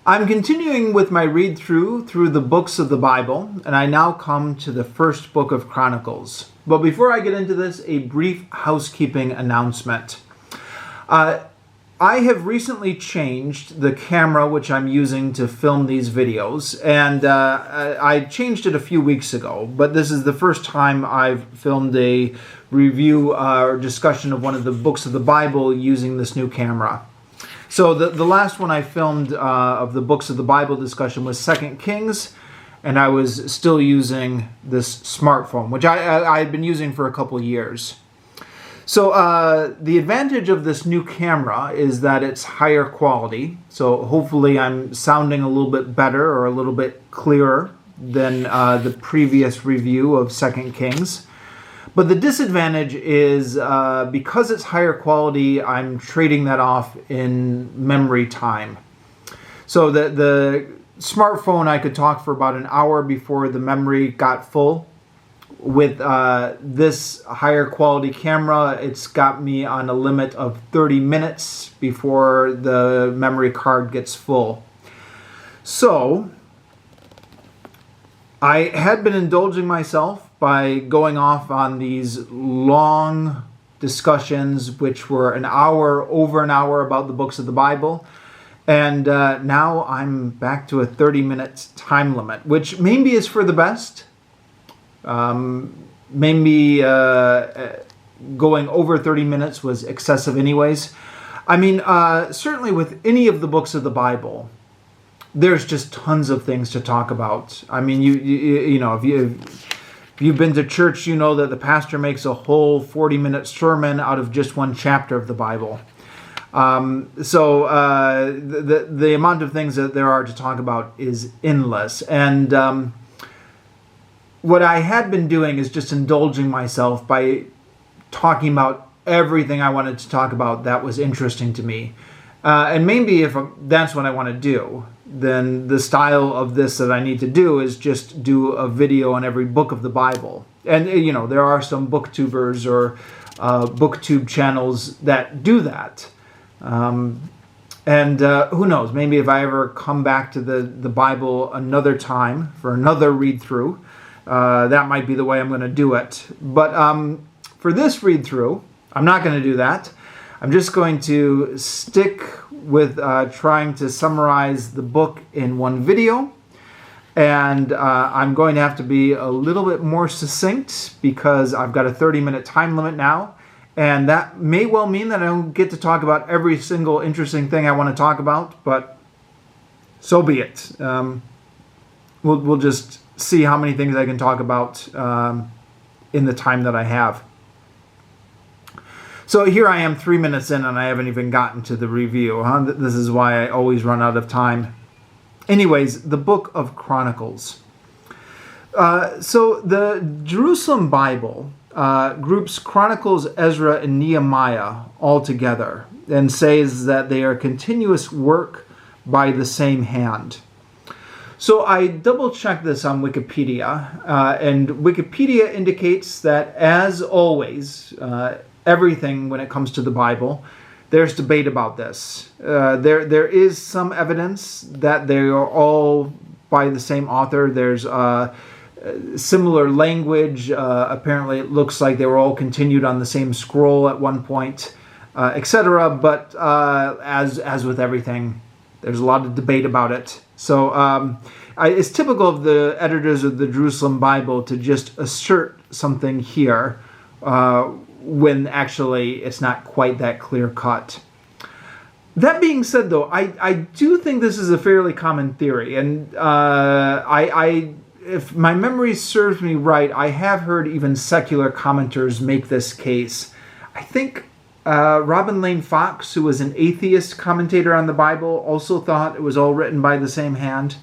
I'm continuing with my read-through the books of the Bible, and I now come to the first book of Chronicles. But before I get into this, a brief housekeeping announcement. I have recently changed the camera which I'm using to film these videos, and I changed it a few weeks ago, but this is the first time I've filmed a review or discussion of one of the books of the Bible using this new camera. So the last one I filmed of the books of the Bible discussion was 2 Kings, and I was still using this smartphone, which I had been using for a couple years. So the advantage of this new camera is that it's higher quality, so hopefully I'm sounding a little bit better or a little bit clearer than the previous review of 2 Kings. But the disadvantage is because it's higher quality, I'm trading that off in memory time. So the smartphone, I could talk for about an hour before the memory got full. With this higher quality camera, it's got me on a limit of 30 minutes before the memory card gets full. So I had been indulging myself by going off on these long discussions, which were over an hour about the books of the Bible. And now I'm back to a 30-minute time limit, which maybe is for the best. Maybe going over 30 minutes was excessive anyways. I mean, certainly with any of the books of the Bible, there's just tons of things to talk about. I mean, you know, if you've been to church, you know that the pastor makes a whole 40-minute sermon out of just one chapter of the Bible. So the amount of things that there are to talk about is endless. And what I had been doing is just indulging myself by talking about everything I wanted to talk about that was interesting to me. And maybe if that's what I want to do, then the style of this that I need to do is just do a video on every book of the Bible. And, you know, there are some booktubers or booktube channels that do that. And who knows, maybe if I ever come back to the Bible another time for another read-through, that might be the way I'm going to do it. But for this read-through, I'm not going to do that. I'm just going to stick with trying to summarize the book in one video. And I'm going to have to be a little bit more succinct because I've got a 30-minute time limit now. And that may well mean that I don't get to talk about every single interesting thing I want to talk about, but so be it. We'll just see how many things I can talk about in the time that I have. So here I am 3 minutes in and I haven't even gotten to the review. This is why I always run out of time. Anyways, the book of Chronicles. So the Jerusalem Bible groups Chronicles, Ezra, and Nehemiah all together and says that they are continuous work by the same hand. So I double-checked this on Wikipedia, and Wikipedia indicates that, as always, everything when it comes to the Bible, there's debate about this. There is some evidence that they are all by the same author. There's similar language. Apparently, it looks like they were all continued on the same scroll at one point, etc. But as with everything, there's a lot of debate about it. So it's typical of the editors of the Jerusalem Bible to just assert something here when actually it's not quite that clear cut. That being said, though, I do think this is a fairly common theory, and if my memory serves me right, I have heard even secular commenters make this case. I think Robin Lane Fox, who was an atheist commentator on the Bible, also thought it was all written by the same hand.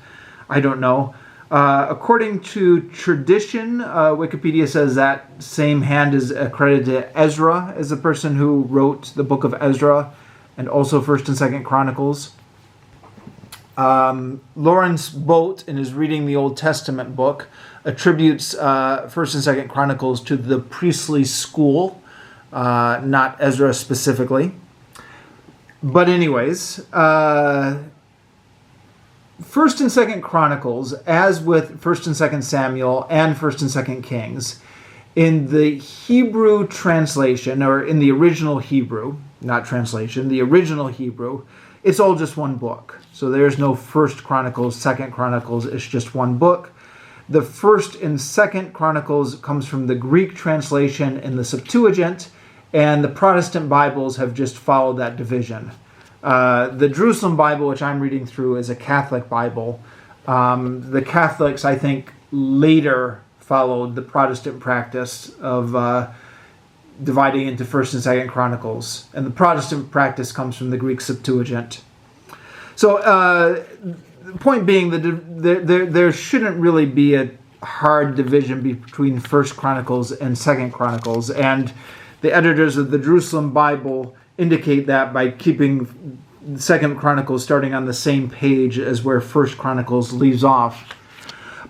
I don't know. According to tradition, Wikipedia says that same hand is accredited to Ezra as the person who wrote the book of Ezra and also 1st and 2nd Chronicles. Lawrence Boat, in his Reading the Old Testament book, attributes 1st and 2nd Chronicles to the priestly school, not Ezra specifically. But anyways, First and Second Chronicles, as with First and Second Samuel and First and Second Kings, in the Hebrew translation, or in the original Hebrew, not translation, the original Hebrew, it's all just one book. So there's no First Chronicles, Second Chronicles, it's just one book. The First and Second Chronicles comes from the Greek translation in the Septuagint, and the Protestant Bibles have just followed that division. The Jerusalem Bible, which I'm reading through, is a Catholic Bible. The Catholics, I think, later followed the Protestant practice of dividing into First and Second Chronicles. And the Protestant practice comes from the Greek Septuagint. So the point being that there shouldn't really be a hard division between First Chronicles and Second Chronicles. And the editors of the Jerusalem Bible indicate that by keeping Second Chronicles starting on the same page as where First Chronicles leaves off.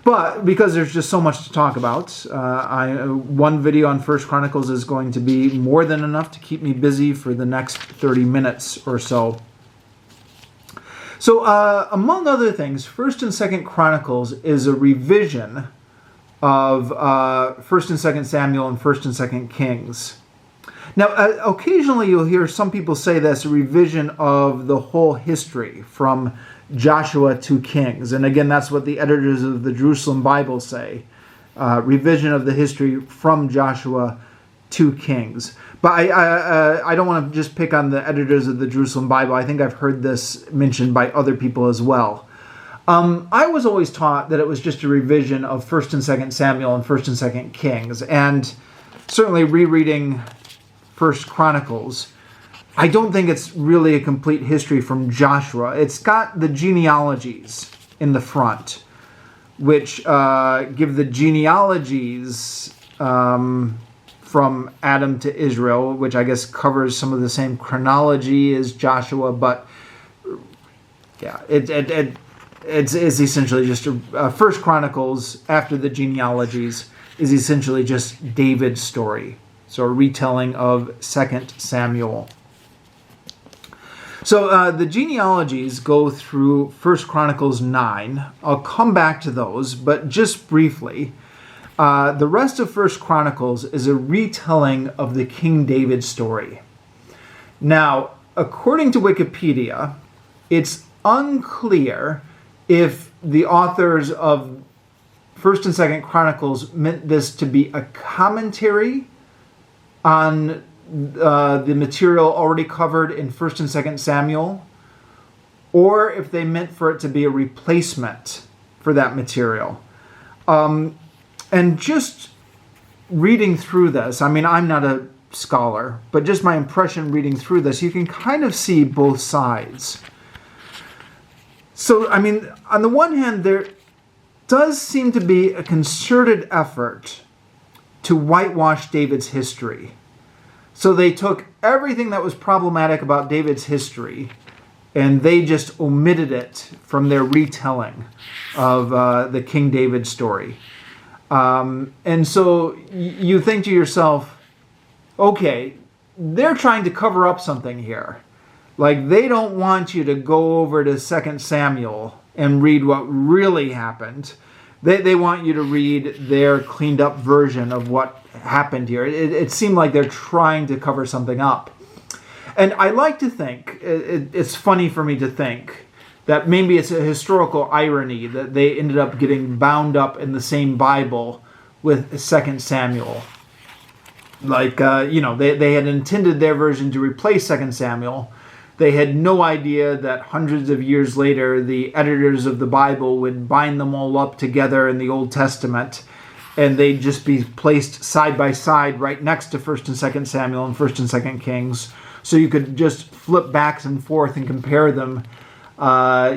But because there's just so much to talk about, one video on First Chronicles is going to be more than enough to keep me busy for the next 30 minutes or so. So, among other things, First and Second Chronicles is a revision of First and Second Samuel and First and Second Kings. Now, occasionally you'll hear some people say that's a revision of the whole history from Joshua to Kings. And again, that's what the editors of the Jerusalem Bible say. Revision of the history from Joshua to Kings. But I don't want to just pick on the editors of the Jerusalem Bible. I think I've heard this mentioned by other people as well. I was always taught that it was just a revision of 1st and 2nd Samuel and 1st and 2nd Kings. And certainly rereading 1st Chronicles, I don't think it's really a complete history from Joshua. It's got the genealogies in the front, which give the genealogies from Adam to Israel, which I guess covers some of the same chronology as Joshua, but yeah, it's essentially just First Chronicles after the genealogies is essentially just David's story, so a retelling of 2nd Samuel. So the genealogies go through 1 Chronicles 9. I'll come back to those, but just briefly, the rest of 1 Chronicles is a retelling of the King David story. Now, according to Wikipedia, it's unclear if the authors of 1st and 2nd Chronicles meant this to be a commentary on the material already covered in 1st and 2nd Samuel, or if they meant for it to be a replacement for that material. And just reading through this, I mean, I'm not a scholar, but just my impression reading through this, you can kind of see both sides. So, I mean, on the one hand, there does seem to be a concerted effort to whitewash David's history. So they took everything that was problematic about David's history and they just omitted it from their retelling of the King David story. And so you think to yourself, okay, they're trying to cover up something here. Like, they don't want you to go over to 2 Samuel and read what really happened. They want you to read their cleaned up version of what happened here. It seemed like they're trying to cover something up. And I like to think, it's funny for me to think, that maybe it's a historical irony that they ended up getting bound up in the same Bible with 2 Samuel. Like, they had intended their version to replace 2 Samuel. They had no idea that hundreds of years later, the editors of the Bible would bind them all up together in the Old Testament, and they'd just be placed side by side right next to 1st and 2nd Samuel and 1st and 2nd Kings. So you could just flip back and forth and compare them. I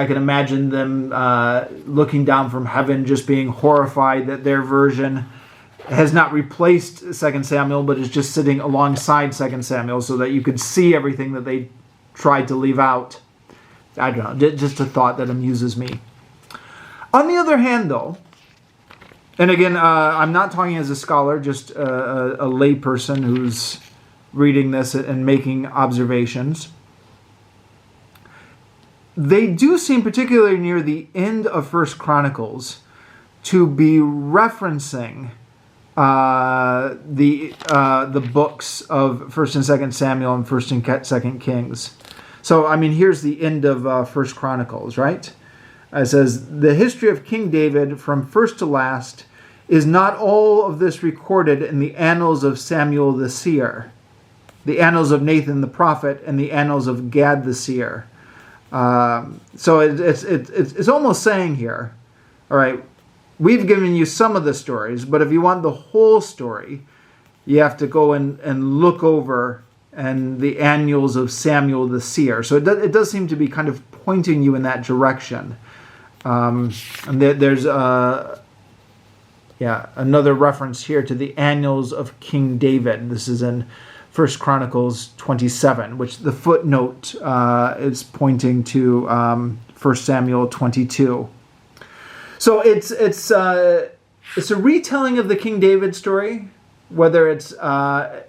can imagine them looking down from heaven, just being horrified that their version has not replaced 2 Samuel, but is just sitting alongside 2 Samuel so that you could see everything that they tried to leave out. I don't know, just a thought that amuses me. On the other hand, though, and again, I'm not talking as a scholar, just a layperson who's reading this and making observations. they do seem, particularly near the end of First Chronicles, to be referencing the books of First and Second Samuel and First and Second Kings. So, I mean, here's the end of First Chronicles, right? It says, "The history of King David from first to last, is not all of this recorded in the annals of Samuel the seer, the annals of Nathan the prophet, and the annals of Gad the seer?" So it's almost saying here, all right, we've given you some of the stories, but if you want the whole story, you have to go and look over and the annals of Samuel the seer. So it does seem to be kind of pointing you in that direction. And there's another reference here to the annals of King David. This is in 1 Chronicles 27, which the footnote is pointing to 1 Samuel 22. So it's a retelling of the King David story, whether it's an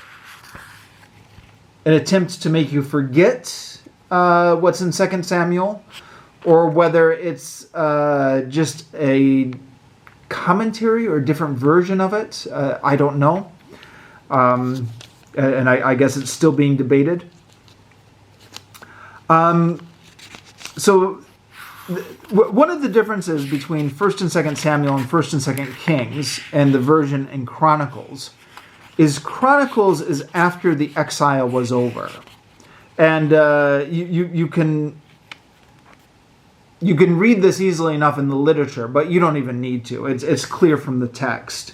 attempt to make you forget what's in 2 Samuel, or whether it's just a commentary or a different version of it. I don't know. And I guess it's still being debated. So one of the differences between 1st and 2nd Samuel and 1st and 2nd Kings and the version in Chronicles is Chronicles is after the exile was over. And you can read this easily enough in the literature, but you don't even need to. It's clear from the text.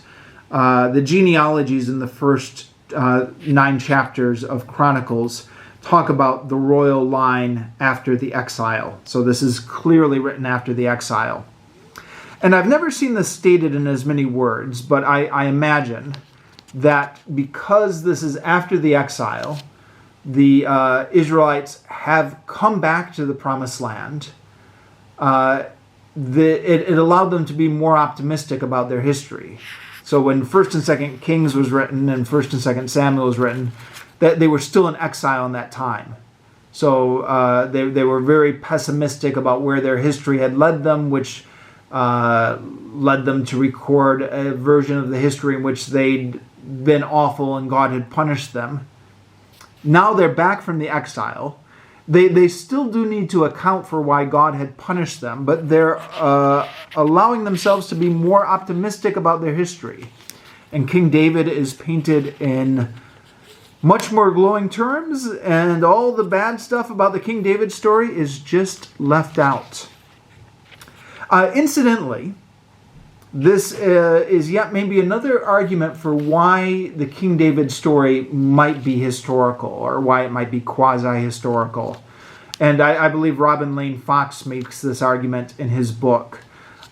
The genealogies in the first 9 chapters of Chronicles talk about the royal line after the exile. So this is clearly written after the exile. And I've never seen this stated in as many words, but I imagine that because this is after the exile, the Israelites have come back to the promised land. It allowed them to be more optimistic about their history. So when 1st and 2nd Kings was written and 1st and 2nd Samuel was written, that they were still in exile in that time. So they were very pessimistic about where their history had led them, which led them to record a version of the history in which they'd been awful and God had punished them. Now they're back from the exile. They still do need to account for why God had punished them, but they're allowing themselves to be more optimistic about their history. And King David is painted in much more glowing terms, and all the bad stuff about the King David story is just left out. Incidentally, this is yet maybe another argument for why the King David story might be historical, or why it might be quasi-historical. And I believe Robin Lane Fox makes this argument in his book.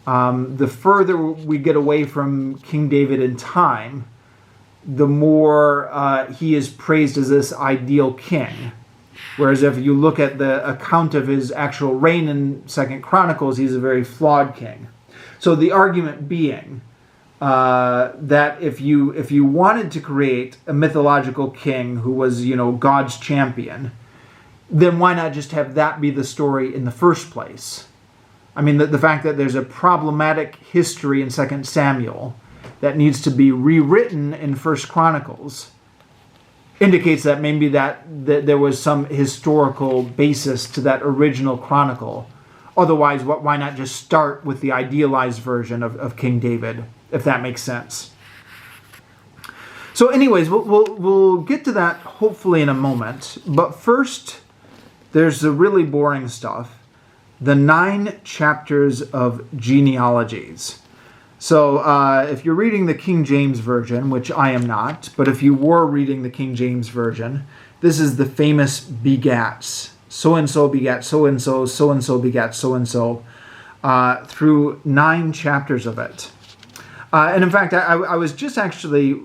The further we get away from King David in time, the more he is praised as this ideal king. Whereas if you look at the account of his actual reign in 2nd Chronicles, he's a very flawed king. So the argument being that if you wanted to create a mythological king who was, God's champion, then why not just have that be the story in the first place? I mean, the fact that there's a problematic history in 2 Samuel that needs to be rewritten in 1 Chronicles indicates that maybe that there was some historical basis to that original chronicle. Otherwise, why not just start with the idealized version of King David, if that makes sense? So anyways, we'll get to that hopefully in a moment. But first, there's the really boring stuff. The 9 chapters of genealogies. So if you're reading the King James Version, which I am not, but if you were reading the King James Version, this is the famous begats. So-and-so begat so-and-so, so-and-so begat so-and-so, through 9 chapters of it. And in fact, I was just actually,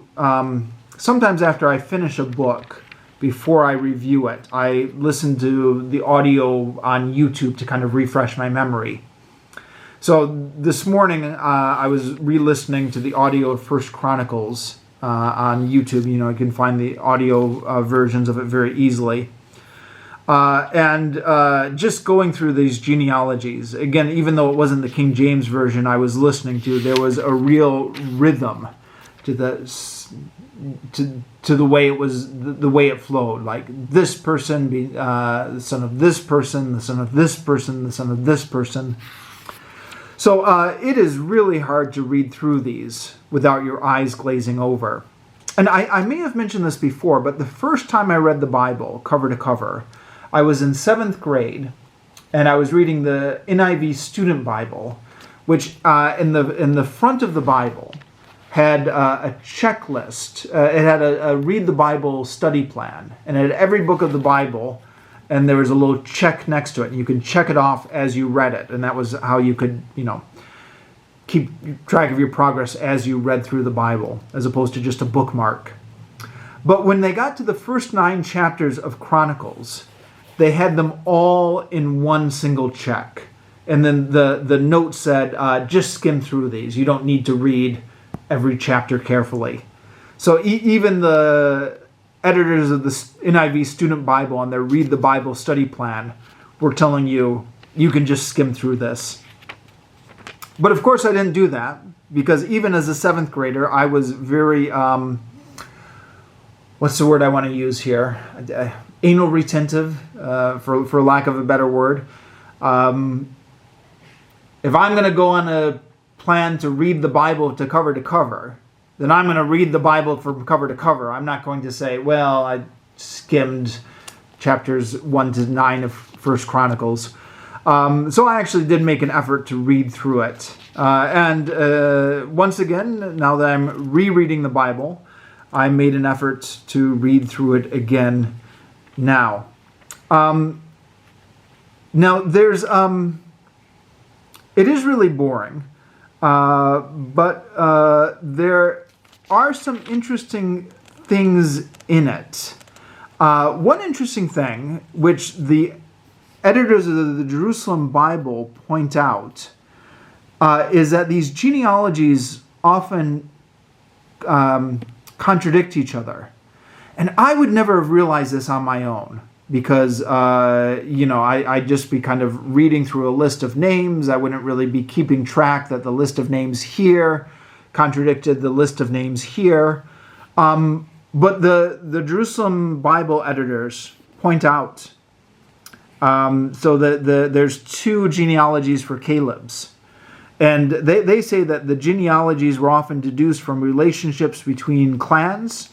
sometimes after I finish a book, before I review it, I listen to the audio on YouTube to kind of refresh my memory. So this morning, I was re-listening to the audio of 1 Chronicles on YouTube. You can find the audio versions of it very easily. And just going through these genealogies, again, even though it wasn't the King James Version I was listening to, there was a real rhythm to the way it was, the way it flowed. Like this person being the son of this person, the son of this person, the son of this person. So it is really hard to read through these without your eyes glazing over. And I may have mentioned this before, but the first time I read the Bible cover to cover, I was in 7th grade, and I was reading the NIV Student Bible, which in the front of the Bible had a checklist. It had a read the Bible study plan, and it had every book of the Bible, and there was a little check next to it, and you could check it off as you read it, and that was how you could, keep track of your progress as you read through the Bible, as opposed to just a bookmark. But when they got to the first 9 chapters of Chronicles, they had them all in one single check. And then the note said, just skim through these. You don't need to read every chapter carefully. So even the editors of the NIV Student Bible on their Read the Bible study plan were telling you, you can just skim through this. But of course I didn't do that, because even as a 7th grader, I was very, what's the word I want to use here? Anal retentive, for lack of a better word. If I'm going to go on a plan to read the Bible to cover, then I'm going to read the Bible from cover to cover. I'm not going to say, well, I skimmed chapters 1 to 9 of 1 Chronicles. So I actually did make an effort to read through it. And once again, now that I'm rereading the Bible, I made an effort to read through it again now. Now there's, it is really boring, but there are some interesting things in it. One interesting thing, which the editors of the Jerusalem Bible point out, is that these genealogies often contradict each other. And I would never have realized this on my own, because, I'd just be kind of reading through a list of names. I wouldn't really be keeping track that the list of names here contradicted the list of names here. But the Jerusalem Bible editors point out, so there's 2 genealogies for Caleb's. And they say that the genealogies were often deduced from relationships between clans.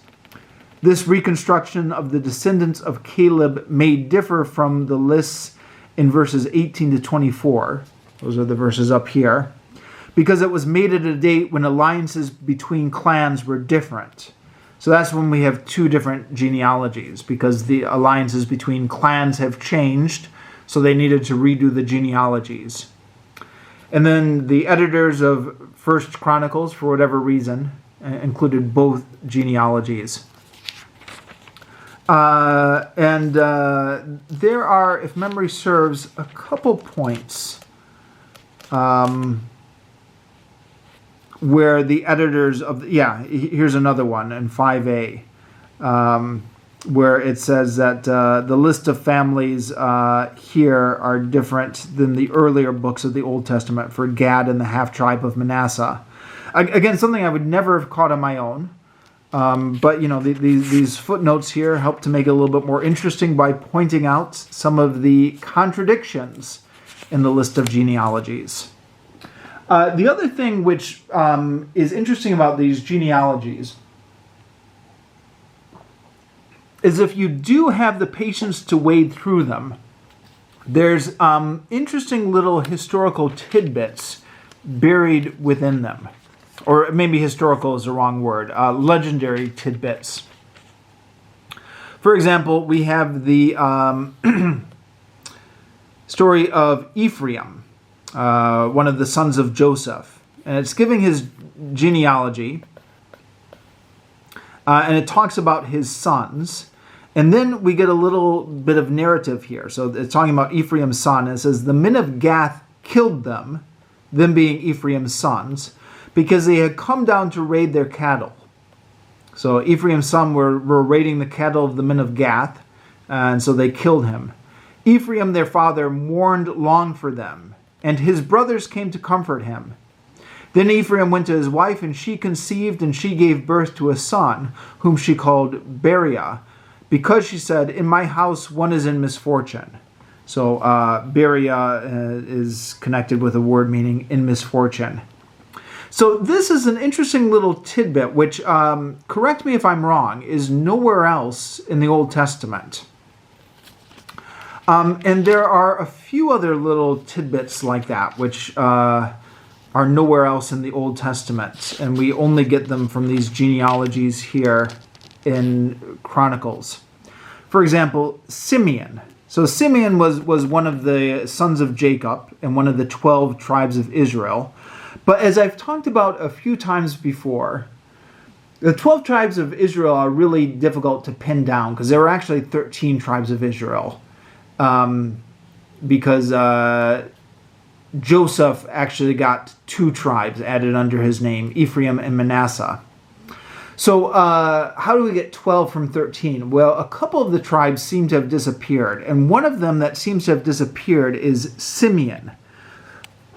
This reconstruction of the descendants of Caleb may differ from the lists in verses 18 to 24. Those are the verses up here. Because it was made at a date when alliances between clans were different. So that's when we have 2 different genealogies, because the alliances between clans have changed, so they needed to redo the genealogies. And then the editors of 1 Chronicles, for whatever reason, included both genealogies. And there are, if memory serves, a couple points where the editors of, here's another one in 5a, where it says that the list of families here are different than the earlier books of the Old Testament for Gad and the half-tribe of Manasseh. Again, something I would never have caught on my own. But, these footnotes here help to make it a little bit more interesting by pointing out some of the contradictions in the list of genealogies. The other thing which is interesting about these genealogies is if you do have the patience to wade through them, there's interesting little historical tidbits buried within them. Or maybe historical is the wrong word, legendary tidbits. For example, we have the story of Ephraim, one of the sons of Joseph. And it's giving his genealogy, and it talks about his sons. And then we get a little bit of narrative here. So it's talking about Ephraim's son, and it says, the men of Gath killed them being Ephraim's sons, because they had come down to raid their cattle. So Ephraim's sons were raiding the cattle of the men of Gath, and so they killed him. Ephraim their father mourned long for them, and his brothers came to comfort him. Then Ephraim went to his wife, and she conceived, and she gave birth to a son, whom she called Beriah, because she said, in my house one is in misfortune. So Beriah is connected with a word meaning in misfortune. So this is an interesting little tidbit, which, correct me if I'm wrong, is nowhere else in the Old Testament. And there are a few other little tidbits like that, which are nowhere else in the Old Testament. And we only get them from these genealogies here in Chronicles. For example, Simeon. So Simeon was one of the sons of Jacob and one of the 12 tribes of Israel. But as I've talked about a few times before, the 12 tribes of Israel are really difficult to pin down because there were actually 13 tribes of Israel. Because Joseph actually got 2 tribes added under his name, Ephraim and Manasseh. So how do we get 12 from 13? Well, a couple of the tribes seem to have disappeared, and one of them that seems to have disappeared is Simeon,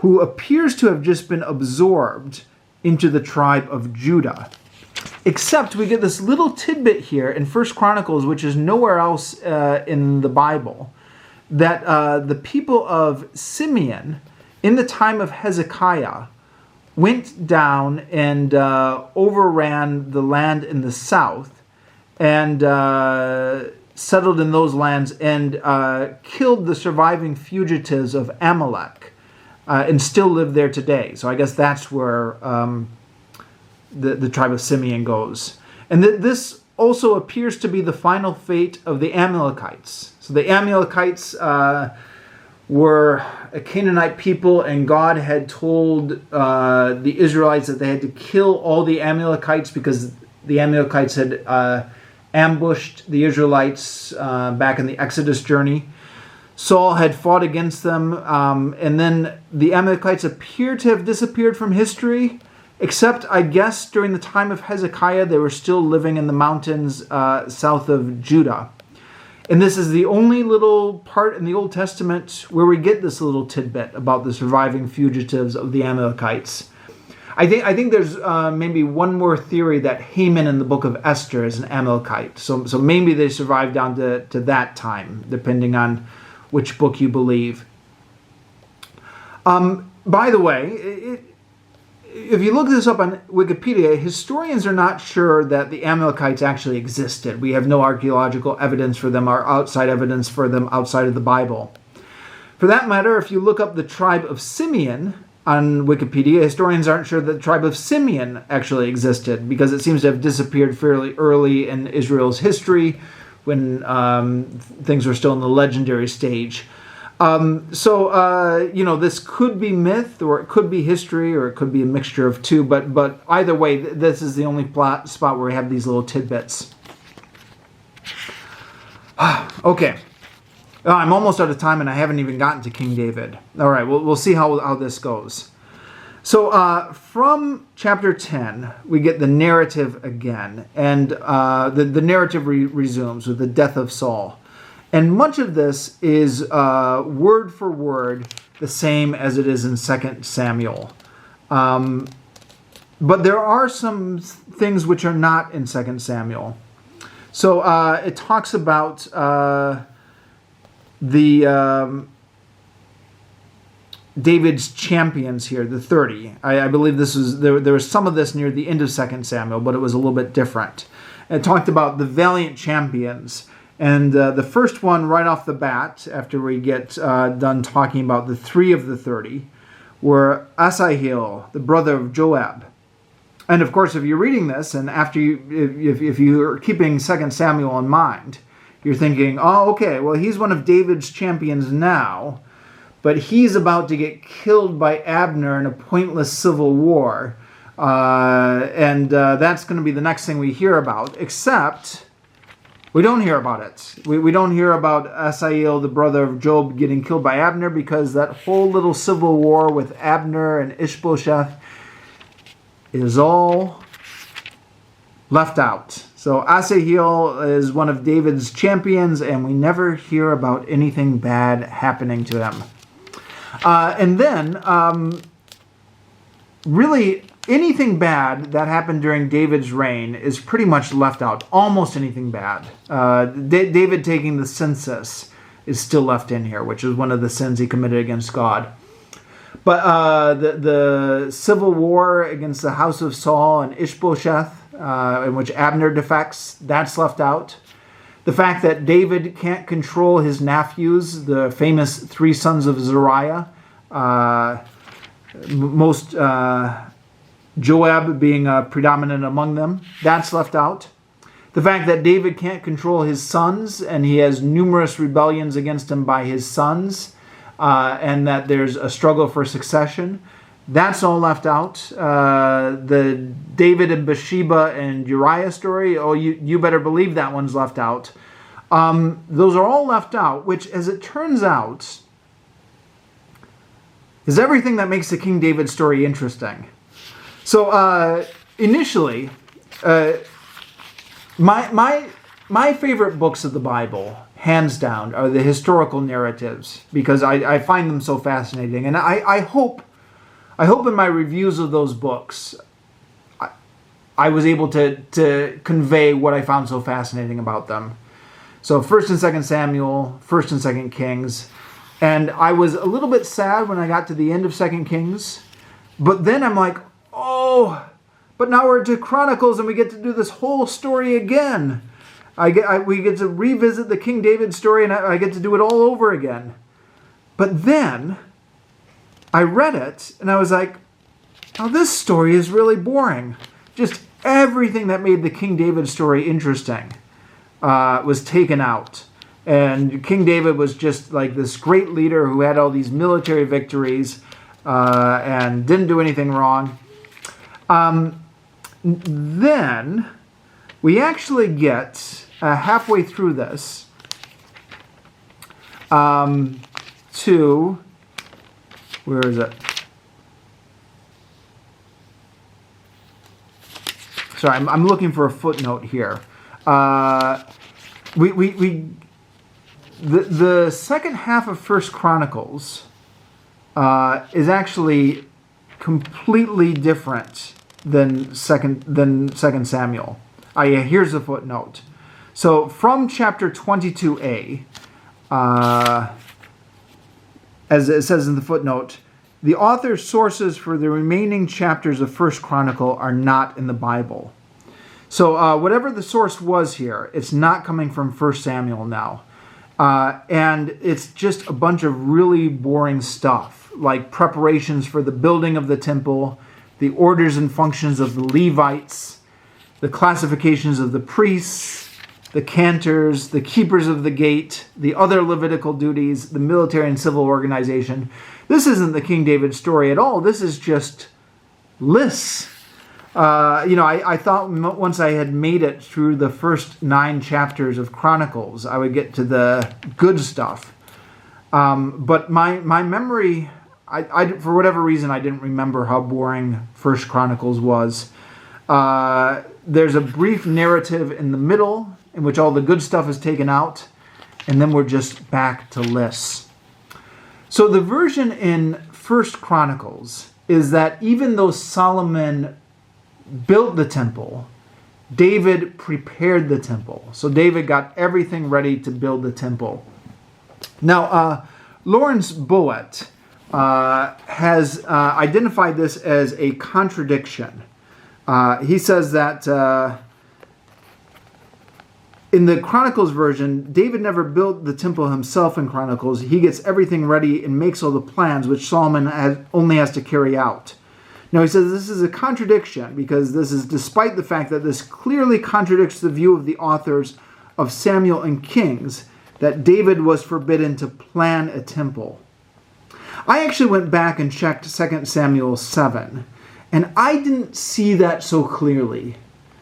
who appears to have just been absorbed into the tribe of Judah. Except we get this little tidbit here in 1 Chronicles, which is nowhere else in the Bible, that the people of Simeon, in the time of Hezekiah, went down and overran the land in the south and settled in those lands and killed the surviving fugitives of Amalek and still live there today. So I guess that's where the tribe of Simeon goes. And this also appears to be the final fate of the Amalekites. So the Amalekites were a Canaanite people, and God had told the Israelites that they had to kill all the Amalekites because the Amalekites had ambushed the Israelites back in the Exodus journey. Saul had fought against them, and then the Amalekites appear to have disappeared from history, except I guess during the time of Hezekiah they were still living in the mountains south of Judah. And this is the only little part in the Old Testament where we get this little tidbit about the surviving fugitives of the Amalekites. I think there's maybe one more theory that Haman in the book of Esther is an Amalekite. So maybe they survived down to that time, depending on which book you believe. By the way, if you look this up on Wikipedia, historians are not sure that the Amalekites actually existed. We have no archaeological evidence for them or outside evidence for them outside of the Bible. For that matter, if you look up the tribe of Simeon on Wikipedia, historians aren't sure that the tribe of Simeon actually existed because it seems to have disappeared fairly early in Israel's history when things were still in the legendary stage. This could be myth, or it could be history, or it could be a mixture of two, but either way, this is the only spot where we have these little tidbits. Okay. I'm almost out of time, and I haven't even gotten to King David. All right, we'll see how this goes. So from chapter 10, we get the narrative again, and the narrative resumes with the death of Saul. And much of this is word for word the same as it is in 2 Samuel. But there are some things which are not in 2 Samuel. So it talks about David's champions here, the 30. I believe there was some of this near the end of 2 Samuel, but it was a little bit different. It talked about the valiant champions. And the first one right off the bat, after we get done talking about the 3 of the 30, were Asahel, the brother of Joab. And of course, if you're reading this, and after if you're keeping 2 Samuel in mind, you're thinking, oh, okay, well, he's one of David's champions now, but he's about to get killed by Abner in a pointless civil war. And that's going to be the next thing we hear about, except we don't hear about it. We don't hear about Asahel, the brother of Joab, getting killed by Abner, because that whole little civil war with Abner and Ishbosheth is all left out. So Asahel is one of David's champions, and we never hear about anything bad happening to him. And then, really, anything bad that happened during David's reign is pretty much left out. Almost anything bad. David taking the census is still left in here, which is one of the sins he committed against God. But the civil war against the house of Saul and Ishbosheth, in which Abner defects, that's left out. The fact that David can't control his nephews, the famous three sons of Zeruiah, Joab being predominant among them, that's left out. The fact that David can't control his sons, and he has numerous rebellions against him by his sons, and that there's a struggle for succession, that's all left out. The David and Bathsheba and Uriah story, you better believe that one's left out. Those are all left out, which, as it turns out, is everything that makes the King David story interesting. So initially, my favorite books of the Bible, hands down, are the historical narratives, because I find them so fascinating. And I hope in my reviews of those books, I was able to convey what I found so fascinating about them. So 1st and 2nd Samuel, 1st and 2nd Kings. And I was a little bit sad when I got to the end of 2nd Kings. But then I'm like, oh, but now we're to Chronicles and we get to do this whole story again. We get to revisit the King David story, and I get to do it all over again. But then I read it and I was like, oh, this story is really boring. Just everything that made the King David story interesting was taken out. And King David was just like this great leader who had all these military victories and didn't do anything wrong. Then we actually get halfway through this to, where is it? Sorry, I'm looking for a footnote here. The second half of First Chronicles is actually completely different than Second Samuel. Here's the footnote. So from chapter 22a, as it says in the footnote, the author's sources for the remaining chapters of First Chronicle are not in the Bible. So whatever the source was here, it's not coming from 1 Samuel now. And it's just a bunch of really boring stuff, like preparations for the building of the temple, the orders and functions of the Levites, the classifications of the priests, the cantors, the keepers of the gate, the other Levitical duties, the military and civil organization. This isn't the King David story at all. This is just lists. I thought once I had made it through the first 9 chapters of Chronicles, I would get to the good stuff. But my memory, I for whatever reason, I didn't remember how boring First Chronicles was. There's a brief narrative in the middle in which all the good stuff is taken out, and then we're just back to lists. So the version in First Chronicles is that even though Solomon built the temple, David prepared the temple. So David got everything ready to build the temple. Now, Lawrence Boett has identified this as a contradiction. He says that in the Chronicles version, David never built the temple himself in Chronicles. He gets everything ready and makes all the plans, which Solomon only has to carry out. Now, he says this is a contradiction because this is despite the fact that this clearly contradicts the view of the authors of Samuel and Kings that David was forbidden to plan a temple. I actually went back and checked 2 Samuel 7, and I didn't see that so clearly.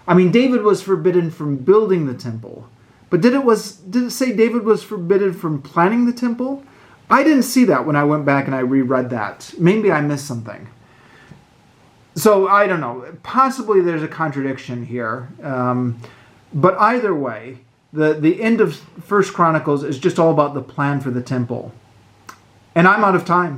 I mean, David was forbidden from building the temple, but did it say David was forbidden from planning the temple? I didn't see that when I went back and I reread that. Maybe I missed something. So, I don't know. Possibly there's a contradiction here. But either way, the end of First Chronicles is just all about the plan for the temple. And I'm out of time.